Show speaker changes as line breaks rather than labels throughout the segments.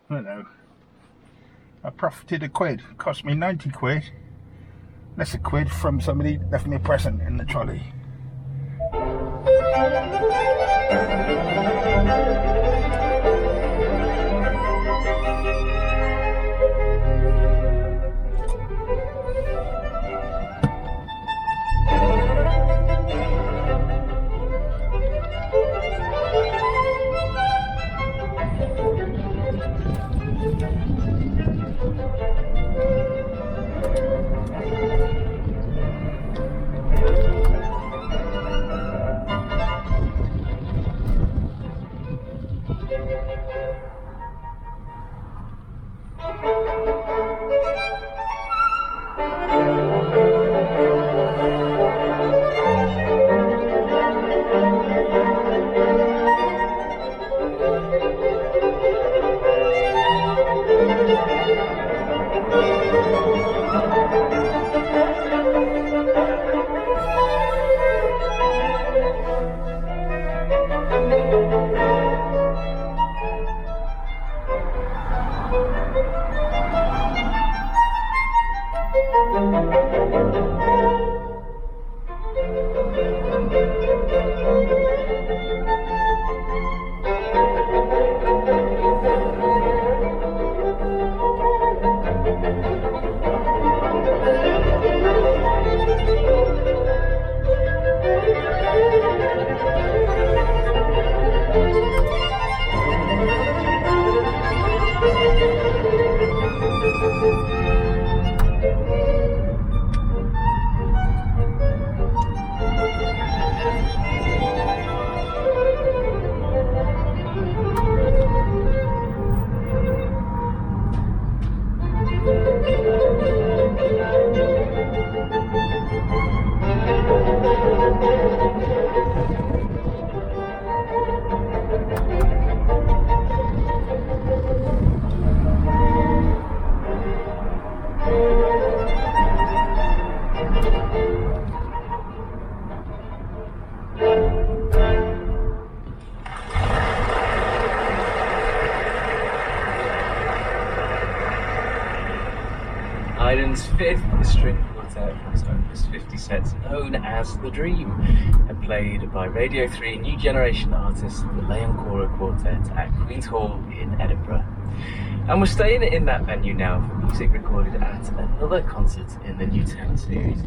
I don't know. I profited a quid. It cost me 90 quid. Less a quid from somebody left me a present in the trolley.
Haydn's fifth string quartet from his Opus 50 sets, known as The Dream, and played by Radio 3 new generation artist the Mk4 Quartet at Queen's Hall in Edinburgh. And we're staying in that venue now for music recorded at another concert in the New Town series,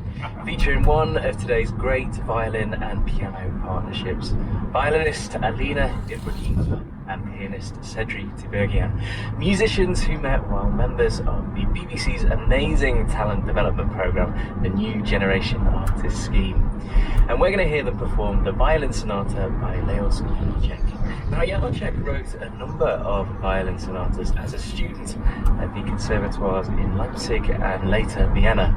featuring one of today's great violin and piano partnerships, violinist Alina Ibrahimova and pianist Cedric Tiberghien, musicians who met while members of the BBC's amazing talent development programme, the New Generation Artist Scheme. And we're going to hear them perform the Violin Sonata by Leos Janáček. Now, Janáček wrote a number of violin sonatas as a student at the conservatoires in Leipzig and later Vienna,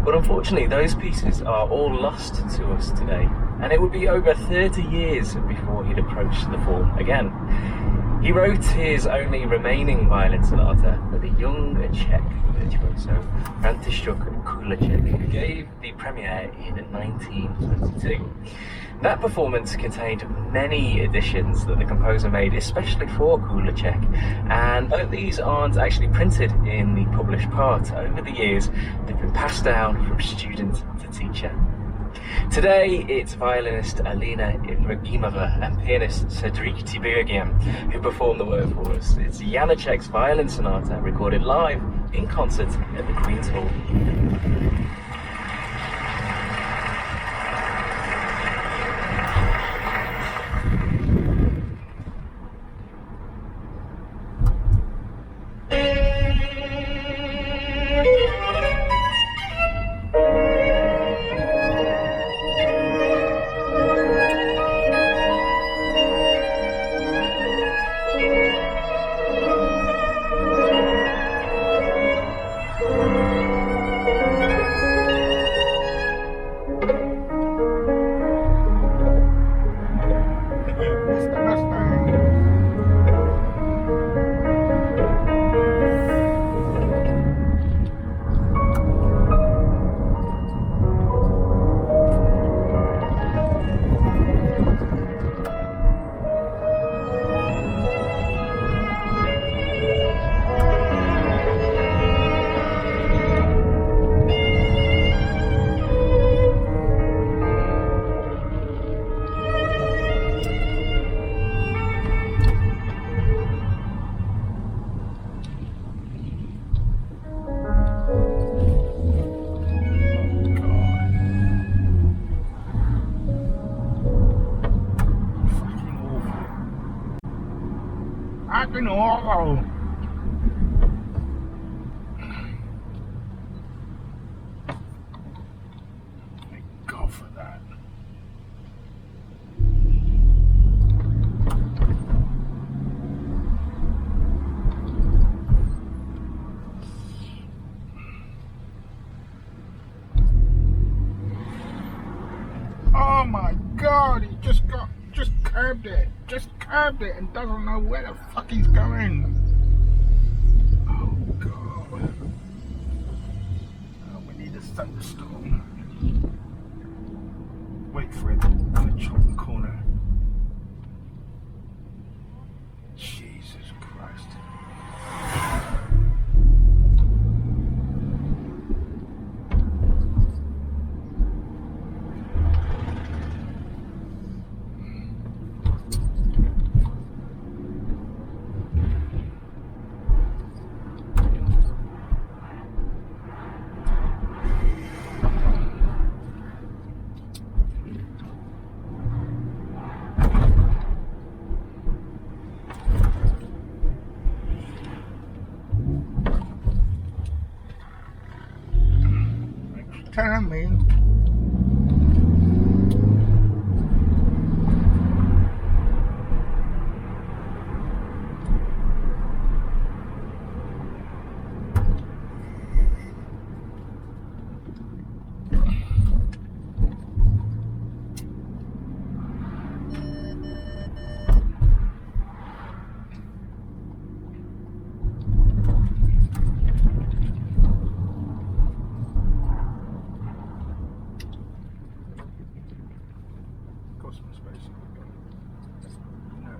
but unfortunately those pieces are all lost to us today, and it would be over 30 years before he'd approach the form again. He wrote his only remaining violin sonata for the young Czech virtuoso František Kuleček, who gave the premiere in 1922. That performance contained many additions that the composer made especially for Kuleček, and though these aren't actually printed in the published part, over the years they've been passed down from student to teacher. Today it's violinist Alina Ibrahimova and pianist Cedric Tiberghien who perform the work for us. It's Janáček's Violin Sonata recorded live in concert at the Queen's Hall.
going? Oh! Thank God for that. Oh my God, he just curbed it and doesn't know where the fuck he's going. Oh God. Oh, we need a thunderstorm. Wait for it. I'm gonna chop the corner. Jesus Christ. Telling me. Got some space. No.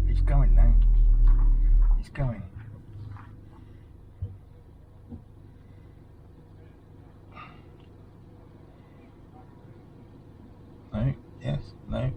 He's going now. He's going. No, yes, no.